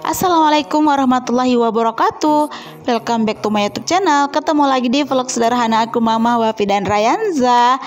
Assalamualaikum warahmatullahi wabarakatuh. Welcome back to my YouTube channel. Ketemu lagi di vlog sederhana aku, Mama Wafi dan Rayanza.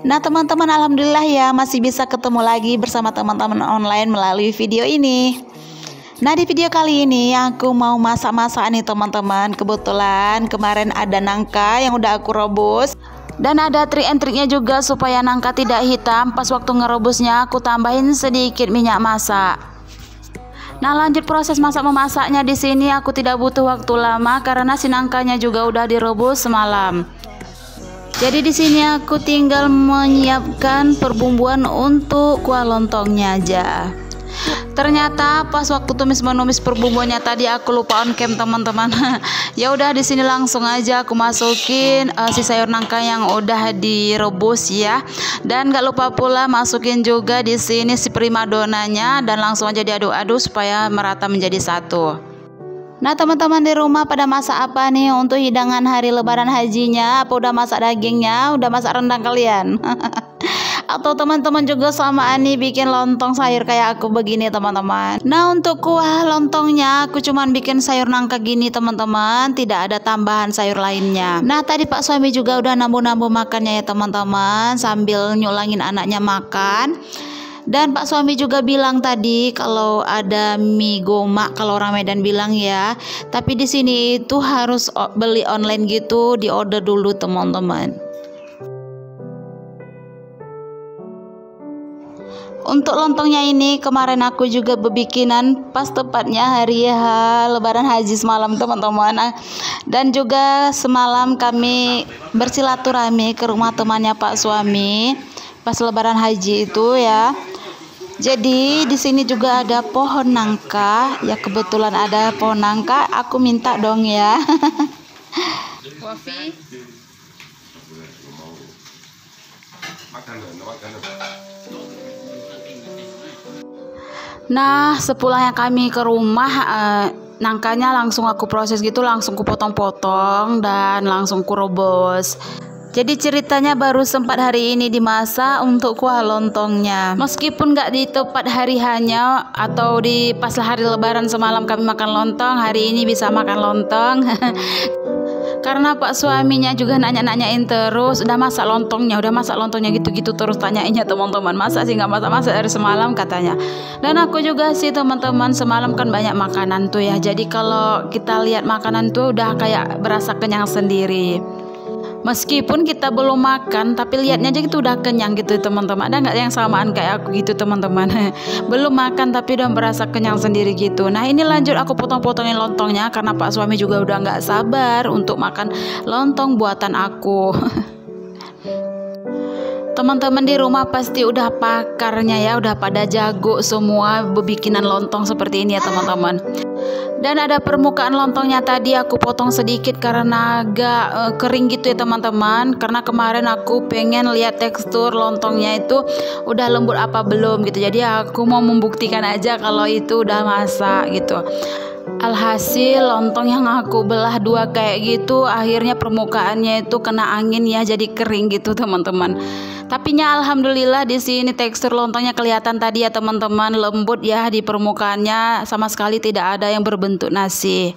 Nah teman-teman, alhamdulillah ya masih bisa ketemu lagi bersama teman-teman online melalui video ini. Nah di video kali ini aku mau masak-masak nih teman-teman. Kebetulan kemarin ada nangka yang udah aku rebus. Dan ada trik and triknya juga supaya nangka tidak hitam. Pas waktu ngerebusnya aku tambahin sedikit minyak masak. Nah lanjut proses masak-memasaknya. Di sini aku tidak butuh waktu lama karena si nangkanya juga udah direbus semalam. Jadi di sini aku tinggal menyiapkan perbumbuan untuk kuah lontongnya aja. Ternyata pas waktu tumis-menumis perbumbuannya tadi aku lupa on cam teman-teman. Ya udah di sini langsung aja aku masukin si sayur nangka yang udah direbus ya. Dan gak lupa pula masukin juga di sini si primadonanya dan langsung aja diaduk-aduk supaya merata menjadi satu. Nah teman-teman di rumah pada masak apa nih untuk hidangan hari lebaran hajinya? Apa udah masak dagingnya? Udah masak rendang kalian? Atau teman-teman juga sama Ani bikin lontong sayur kayak aku begini teman-teman. Nah untuk kuah lontongnya aku cuman bikin sayur nangka gini teman-teman, tidak ada tambahan sayur lainnya. Nah tadi Pak suami juga udah nambah-nambah makannya ya teman-teman, sambil nyulangin anaknya makan. Dan Pak suami juga bilang tadi kalau ada mie gomak, kalau orang Medan bilang ya. Tapi di sini itu harus beli online gitu, di order dulu teman-teman. Untuk lontongnya ini kemarin aku juga berbikinan pas tepatnya hari lebaran haji semalam teman-teman. Dan juga semalam kami bersilaturahmi ke rumah temannya Pak suami pas lebaran haji itu ya. Jadi di sini juga ada pohon nangka. Ya kebetulan ada pohon nangka, aku minta dong ya. Wafi. Nah sepulangnya kami ke rumah, nangkanya langsung aku proses gitu, langsung kupotong-potong dan langsung kurebus. Jadi ceritanya baru sempat hari ini dimasak untuk kuah lontongnya. Meskipun gak di tepat hari hanya atau di pas hari lebaran semalam kami makan lontong, hari ini bisa makan lontong. Karena Pak suaminya juga nanya-nanyain terus, udah masak lontongnya gitu-gitu terus tanyainnya teman-teman. Masa sih nggak masak-masak dari semalam katanya. Dan aku juga sih teman-teman, semalam kan banyak makanan tuh ya. Jadi kalau kita lihat makanan tuh udah kayak berasa kenyang sendiri. Meskipun kita belum makan, tapi lihatnya aja gitu udah kenyang gitu teman-teman. Ada nggak yang samaan kayak aku gitu teman-teman? Belum makan tapi udah merasa kenyang sendiri gitu. Nah ini lanjut aku potong-potongin lontongnya karena Pak suami juga udah nggak sabar untuk makan lontong buatan aku. Teman-teman di rumah pasti udah pakarnya ya, udah pada jago semua bikinan lontong seperti ini ya teman-teman. Dan ada permukaan lontongnya tadi aku potong sedikit karena agak kering gitu ya teman-teman. Karena kemarin aku pengen lihat tekstur lontongnya itu udah lembut apa belum gitu. Jadi aku mau membuktikan aja kalau itu udah masak gitu. Alhasil lontong yang aku belah dua kayak gitu akhirnya permukaannya itu kena angin ya, jadi kering gitu teman-teman. Tapi alhamdulillah di sini tekstur lontongnya kelihatan tadi ya teman-teman, lembut ya di permukaannya, sama sekali tidak ada yang berbentuk nasi.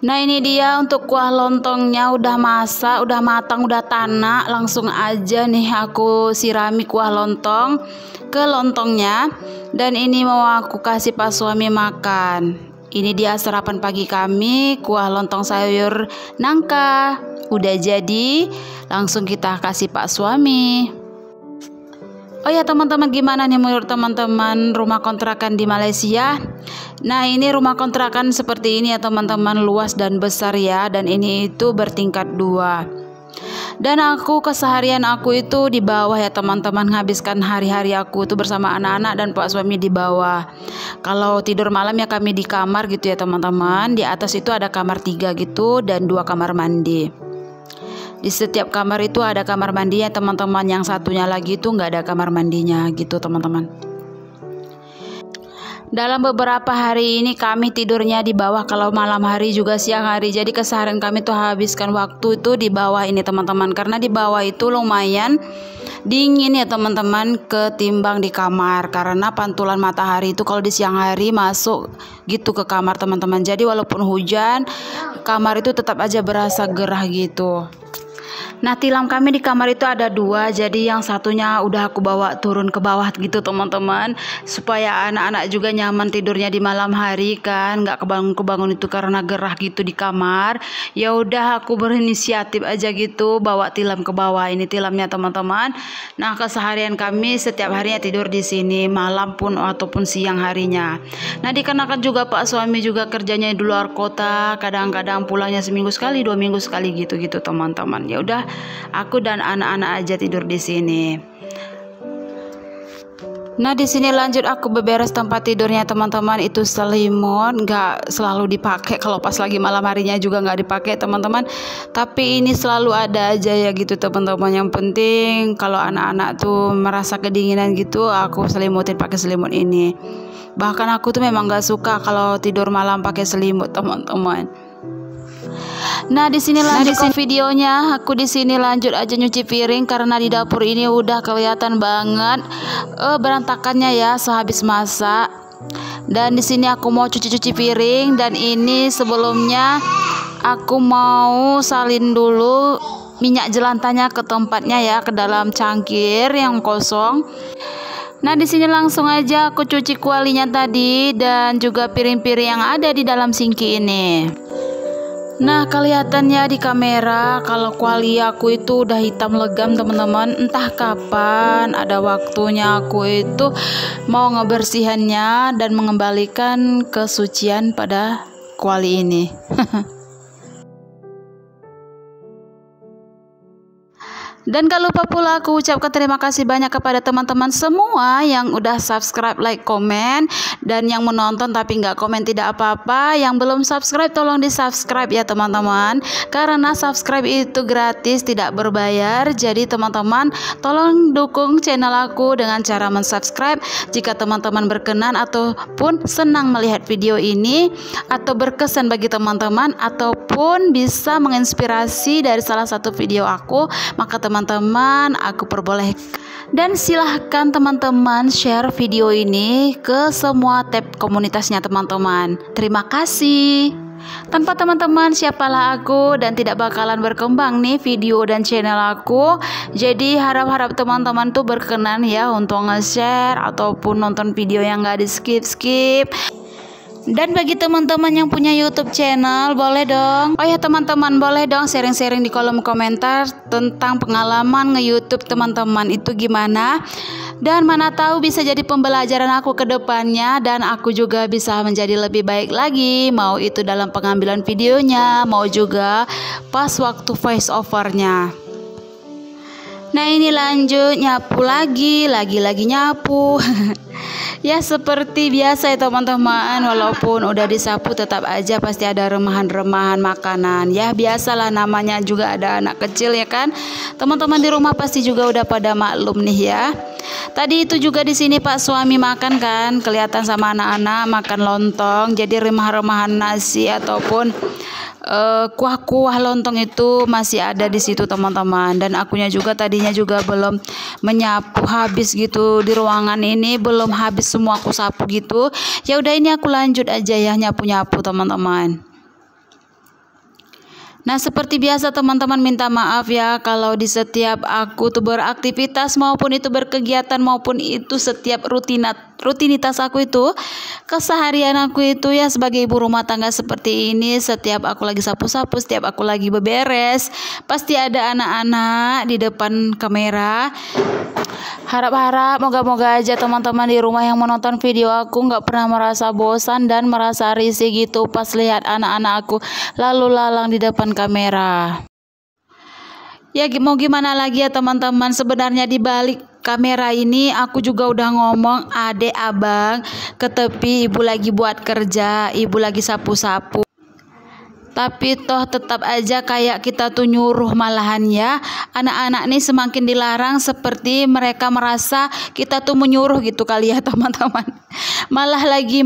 Nah ini dia untuk kuah lontongnya udah masak, udah matang, udah tanak. Langsung aja nih aku sirami kuah lontong ke lontongnya. Dan ini mau aku kasih Pak suami makan. Ini dia sarapan pagi kami, kuah lontong sayur nangka. Udah jadi, langsung kita kasih Pak suami. Oh ya teman-teman, gimana nih menurut teman-teman rumah kontrakan di Malaysia? Nah ini rumah kontrakan seperti ini ya teman-teman, luas dan besar ya. Dan ini itu bertingkat 2. Dan aku keseharian aku itu di bawah ya teman-teman, menghabiskan hari-hari aku itu bersama anak-anak dan Pak suami di bawah. Kalau tidur malam ya kami di kamar gitu ya teman-teman. Di atas itu ada kamar 3 gitu dan 2 kamar mandi. Di setiap kamar itu ada kamar mandinya teman-teman, yang satunya lagi itu nggak ada kamar mandinya gitu teman-teman. Dalam beberapa hari ini kami tidurnya di bawah, kalau malam hari juga siang hari. Jadi keseharian kami tuh habiskan waktu itu di bawah ini teman-teman. Karena di bawah itu lumayan dingin ya teman-teman ketimbang di kamar, karena pantulan matahari itu kalau di siang hari masuk gitu ke kamar teman-teman. Jadi walaupun hujan, kamar itu tetap aja berasa gerah gitu. Nah, tilam kami di kamar itu ada 2, jadi yang satunya udah aku bawa turun ke bawah gitu teman-teman, supaya anak-anak juga nyaman tidurnya di malam hari kan, nggak kebangun itu karena gerah gitu di kamar. Ya udah aku berinisiatif aja gitu bawa tilam ke bawah. Ini tilamnya teman-teman. Nah, keseharian kami setiap harinya tidur di sini, malam pun ataupun siang harinya. Nah, dikarenakan juga Pak suami juga kerjanya di luar kota, kadang-kadang pulangnya seminggu sekali, 2 minggu sekali gitu teman-teman. Ya udah, aku dan anak-anak aja tidur di sini. Nah, di sini lanjut aku beberes tempat tidurnya teman-teman. Itu selimut nggak selalu dipakai, kalau pas lagi malam harinya juga nggak dipakai teman-teman. Tapi ini selalu ada aja ya gitu teman-teman. Yang penting kalau anak-anak tuh merasa kedinginan gitu, aku selimutin pakai selimut ini. Bahkan aku tuh memang nggak suka kalau tidur malam pakai selimut teman-teman. Nah, di sini lanjut ke videonya. Aku di sini lanjut aja nyuci piring karena di dapur ini udah kelihatan banget berantakannya ya sehabis masak. Dan di sini aku mau cuci piring, dan ini sebelumnya aku mau salin dulu minyak jelantahnya ke tempatnya ya, ke dalam cangkir yang kosong. Nah, di sini langsung aja aku cuci kualinya tadi dan juga piring-piring yang ada di dalam sinki ini. Nah, kelihatannya di kamera kalau kuali aku itu udah hitam legam teman-teman. Entah kapan ada waktunya aku itu mau ngebersihannya dan mengembalikan kesucian pada kuali ini. Dan gak lupa pula aku ucapkan terima kasih banyak kepada teman-teman semua yang udah subscribe, like, komen, dan yang menonton tapi nggak komen tidak apa-apa. Yang belum subscribe tolong di subscribe ya teman-teman, karena subscribe itu gratis, tidak berbayar. Jadi teman-teman tolong dukung channel aku dengan cara mensubscribe. Jika teman-teman berkenan ataupun senang melihat video ini, atau berkesan bagi teman-teman, ataupun bisa menginspirasi dari salah satu video aku, maka teman-teman aku perbolehkan. Dan silahkan teman-teman share video ini ke semua tab komunitasnya teman-teman. Terima kasih. Tanpa teman-teman siapalah aku, dan tidak bakalan berkembang nih video dan channel aku. Jadi harap-harap teman-teman tuh berkenan ya untuk nge-share ataupun nonton video yang gak di skip-skip. Dan bagi teman-teman yang punya YouTube channel, boleh dong. Oh ya teman-teman, boleh dong sharing-sharing di kolom komentar tentang pengalaman nge-YouTube teman-teman itu gimana. Dan mana tahu bisa jadi pembelajaran aku ke depannya, dan aku juga bisa menjadi lebih baik lagi. Mau itu dalam pengambilan videonya, mau juga pas waktu voice overnya. Nah, ini lanjut nyapu lagi nyapu. Ya seperti biasa ya teman-teman, walaupun udah disapu tetap aja pasti ada remahan-remahan makanan. Ya biasalah, namanya juga ada anak kecil ya kan. Teman-teman di rumah pasti juga udah pada maklum nih ya. Tadi itu juga di sini Pak suami makan kan, kelihatan sama anak-anak makan lontong. Jadi remah-remahan nasi ataupun kuah-kuah lontong itu masih ada di situ teman-teman. Dan akunya juga tadinya juga belum menyapu habis gitu di ruangan ini, belum habis semua aku sapu gitu. Ya udah, ini aku lanjut aja ya nyapu-nyapu teman-teman. Nah, seperti biasa teman-teman minta maaf ya kalau di setiap aku tuh beraktivitas maupun itu berkegiatan maupun itu setiap rutinitas aku itu, keseharian aku itu ya sebagai ibu rumah tangga seperti ini, setiap aku lagi sapu-sapu, setiap aku lagi beberes, pasti ada anak-anak di depan kamera. Harap-harap moga-moga aja teman-teman di rumah yang menonton video aku nggak pernah merasa bosan dan merasa risih gitu pas lihat anak-anak aku lalu lalang di depan kamera. Ya mau gimana lagi ya teman-teman, sebenarnya di balik kamera ini aku juga udah ngomong adek abang ke tepi, ibu lagi buat kerja, ibu lagi sapu-sapu. Tapi toh tetap aja kayak kita tuh nyuruh malahan ya. Anak-anak nih semakin dilarang seperti mereka merasa kita tuh menyuruh gitu kali ya teman-teman. Malah lagi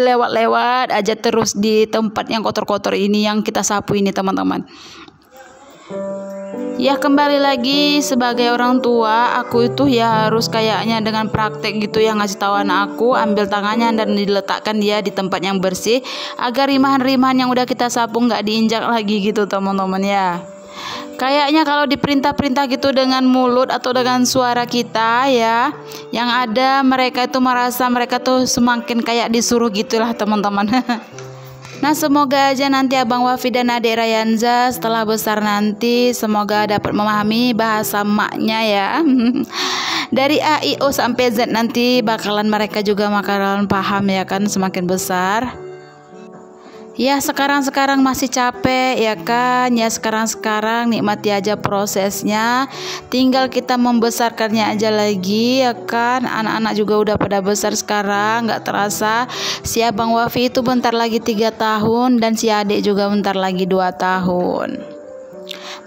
lewat-lewat aja terus di tempat yang kotor-kotor ini yang kita sapu ini teman-teman. Ya kembali lagi sebagai orang tua, aku itu ya harus kayaknya dengan praktek gitu ya, ngasih tahu anak aku ambil tangannya dan diletakkan dia di tempat yang bersih agar rimahan-rimahan yang udah kita sapu nggak diinjak lagi gitu teman-teman ya. Kayaknya kalau diperintah-perintah gitu dengan mulut atau dengan suara kita ya, yang ada mereka itu merasa mereka tuh semakin kayak disuruh gitulah teman-teman. Nah, semoga aja nanti Abang Wafi dan adik Rayanza setelah besar nanti semoga dapat memahami bahasa maknya ya. Dari A, I, O sampai Z nanti bakalan mereka juga bakalan paham ya kan semakin besar. Ya sekarang masih capek ya kan. Ya sekarang nikmati aja prosesnya. Tinggal kita membesarkannya aja lagi ya kan. Anak-anak juga udah pada besar sekarang, nggak terasa. Si Abang Wafi itu bentar lagi 3 tahun dan si adik juga bentar lagi 2 tahun.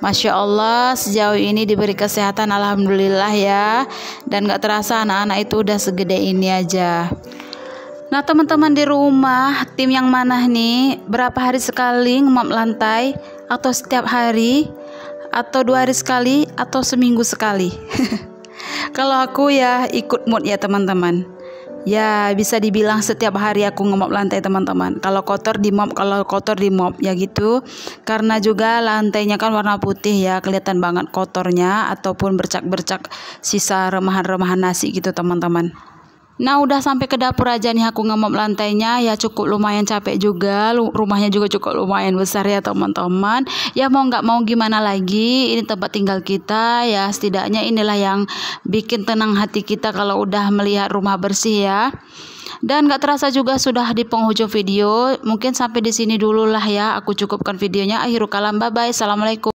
Masya Allah sejauh ini diberi kesehatan alhamdulillah ya. Dan nggak terasa anak-anak itu udah segede ini aja. Nah teman-teman di rumah, tim yang mana nih? Berapa hari sekali ngemop lantai? Atau setiap hari? Atau 2 hari sekali? Atau seminggu sekali? Kalau aku ya ikut mood ya teman-teman. Ya bisa dibilang setiap hari aku ngemop lantai teman-teman. Kalau kotor di mop ya gitu. Karena juga lantainya kan warna putih ya, kelihatan banget kotornya ataupun bercak-bercak sisa remahan-remahan nasi gitu teman-teman. Nah udah sampai ke dapur aja nih aku ngemop lantainya ya, cukup lumayan capek juga, rumahnya juga cukup lumayan besar ya teman-teman. Ya mau nggak mau gimana lagi, ini tempat tinggal kita ya, setidaknya inilah yang bikin tenang hati kita kalau udah melihat rumah bersih ya. Dan gak terasa juga sudah di penghujung video, mungkin sampai di sini dulu lah ya, aku cukupkan videonya. Akhirul kalam, bye bye, assalamualaikum.